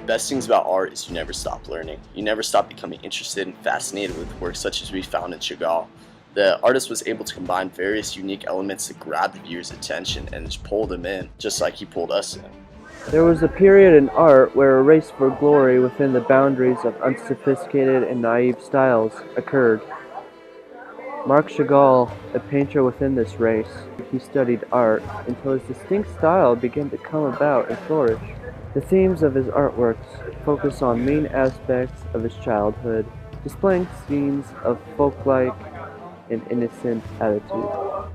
best things about art is you never stop learning. You never stop becoming interested and fascinated with works such as we found in Chagall. The artist was able to combine various unique elements to grab the viewer's attention and just pull them in, just like he pulled us in. There was a period in art where a race for glory within the boundaries of unsophisticated and naive styles occurred. Marc Chagall, a painter within this race, he studied art until his distinct style began to come about and flourish. The themes of his artworks focus on main aspects of his childhood, displaying scenes of folk-like and innocent attitude.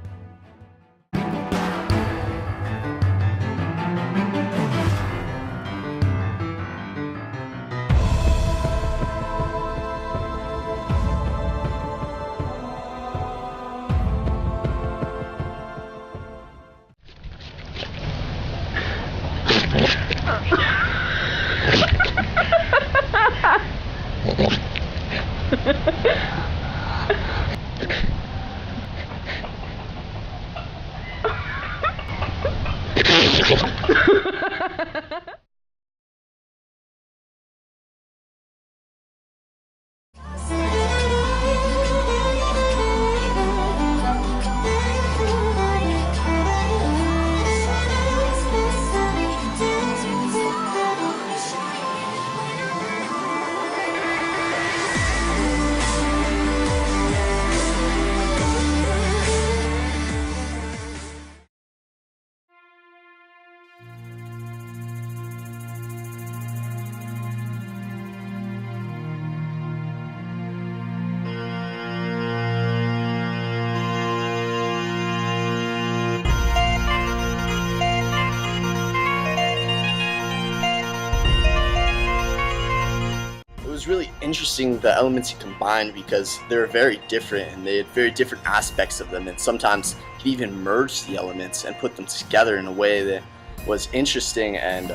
It was really interesting, the elements he combined, because they were very different and they had very different aspects of them, and sometimes he even merged the elements and put them together in a way that was interesting and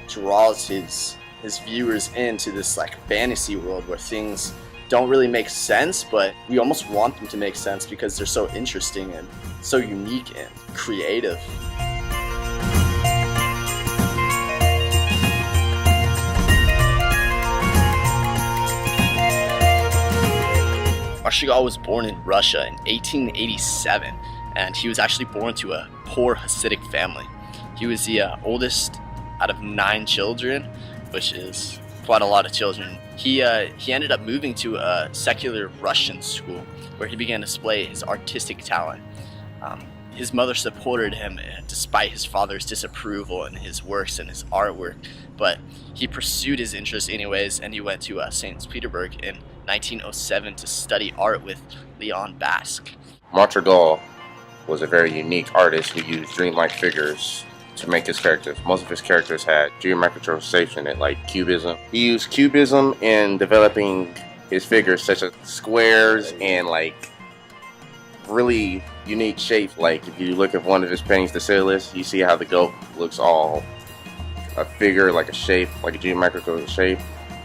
draws his viewers into this like fantasy world where things don't really make sense, but we almost want them to make sense because they're so interesting and so unique and creative. Chagall was born in Russia in 1887, and he was actually born to a poor Hasidic family. He was the oldest out of 9 children, which is quite a lot of children. He ended up moving to a secular Russian school where he began to display his artistic talent. His mother supported him despite his father's disapproval in his works and his artwork, but he pursued his interests anyways, and he went to St. Petersburg in 1907 to study art with Leon Basque. Marc Chagall was a very unique artist who used dreamlike figures to make his characters. Most of his characters had geometricalization and like cubism. He used cubism in developing his figures, such as squares and like really unique shapes. Like if you look at one of his paintings, the Civilus, you see how the goat looks all a figure, like a shape, like a geometrical shape.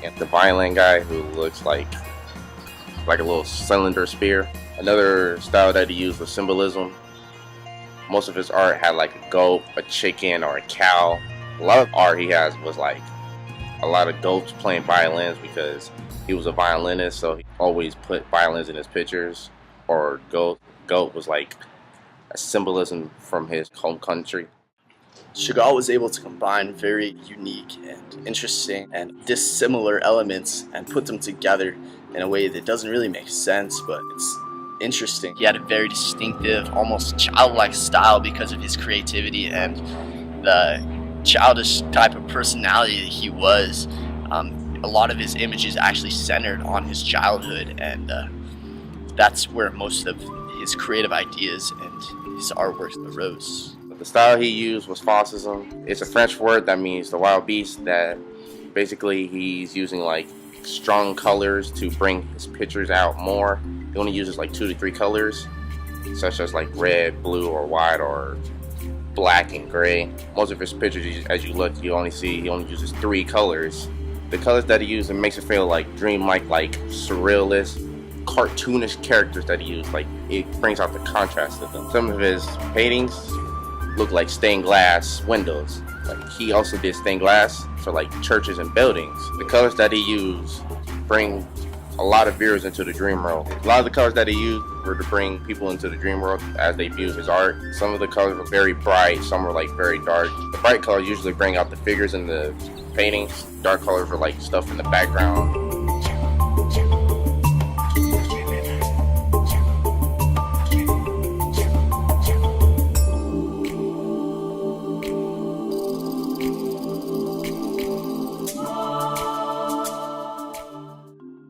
And the violin guy who looks like a little cylinder spear. Another style that he used was symbolism. Most of his art had like a goat, a chicken, or a cow. A lot of art he has was like a lot of goats playing violins because he was a violinist, so he always put violins in his pictures. Or goat was like a symbolism from his home country. Chagall was able to combine very unique and interesting and dissimilar elements and put them together in a way that doesn't really make sense, but it's interesting. He had a very distinctive, almost childlike style because of his creativity and the childish type of personality that he was. A lot of his images actually centered on his childhood, and that's where most of his creative ideas and his artwork arose. The style he used was fascism. It's a French word that means the wild beast, that basically he's using like strong colors to bring his pictures out more. He only uses like 2 to 3 colors, such as like red, blue, or white, or black and gray. Most of his pictures, as you look, he only uses 3 colors. The colors that he uses, it makes it feel like dreamlike, like surrealist, cartoonish characters that he used. Like it brings out the contrast of them. Some of his paintings look like stained glass windows. Like, he also did stained glass for like churches and buildings. The colors that he used bring a lot of viewers into the dream world. A lot of the colors that he used were to bring people into the dream world as they view his art. Some of the colors were very bright, some were like very dark. The bright colors usually bring out the figures in the paintings. Dark colors were like stuff in the background.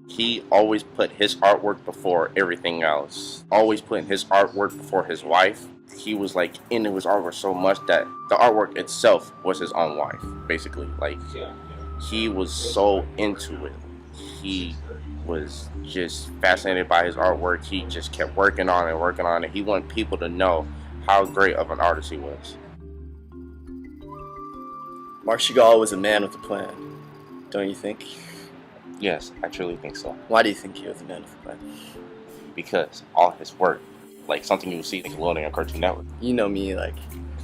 He always put his artwork before everything else. Always putting his artwork before his wife. He was like into his artwork so much that the artwork itself was his own wife, basically. Like, he was so into it. He was just fascinated by his artwork. He just kept working on it, working on it. He wanted people to know how great of an artist he was. Marc Chagall was a man with a plan, don't you think? Yes, I truly think so. Why do you think he was a man with a plan? Because all his work, like something you would see on Nickelodeon or Cartoon Network. You know me, like,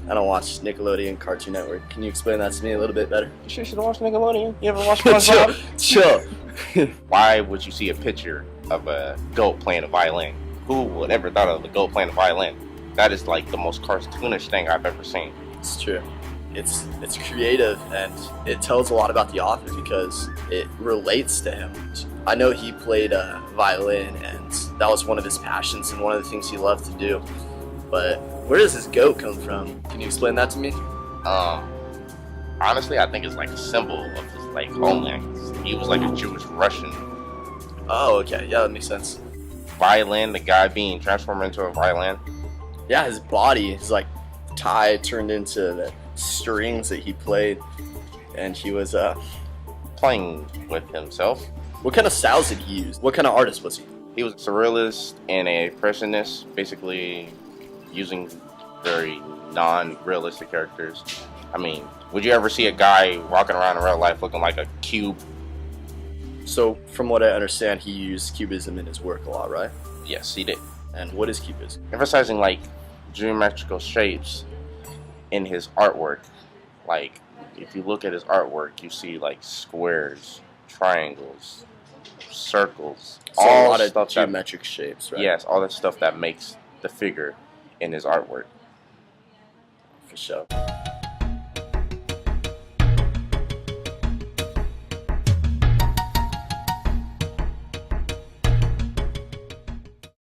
I don't watch Nickelodeon, Cartoon Network. Can you explain that to me a little bit better? You sure should have watched Nickelodeon? You ever watched SpongeBob? Chill. Why would you see a picture of a goat playing a violin? Who would ever thought of a goat playing a violin? That is like the most cartoonish thing I've ever seen. It's true. It's creative, and it tells a lot about the author because it relates to him. I know he played violin, and that was one of his passions and one of the things he loved to do. But where does this goat come from? Can you explain that to me? Honestly, I think it's like a symbol of his like homeland. He was like a Jewish Russian. Oh, okay. Yeah, that makes sense. Violin, the guy being transformed into a violin. Yeah, his body is like tied, turned into the strings that he played, and he was playing with himself. What kind of styles did he use? What kind of artist was he? He was a surrealist and a impressionist, basically using very non-realistic characters. I mean, would you ever see a guy walking around in real life looking like a cube? So, from what I understand, he used cubism in his work a lot, right? Yes, he did. And what is cubism? Emphasizing like geometrical shapes in his artwork. Like, if you look at his artwork, you see like squares, triangles, circles, So all a lot of stuff geometric shapes, right? Yes, all that stuff that makes the figure in his artwork. For sure.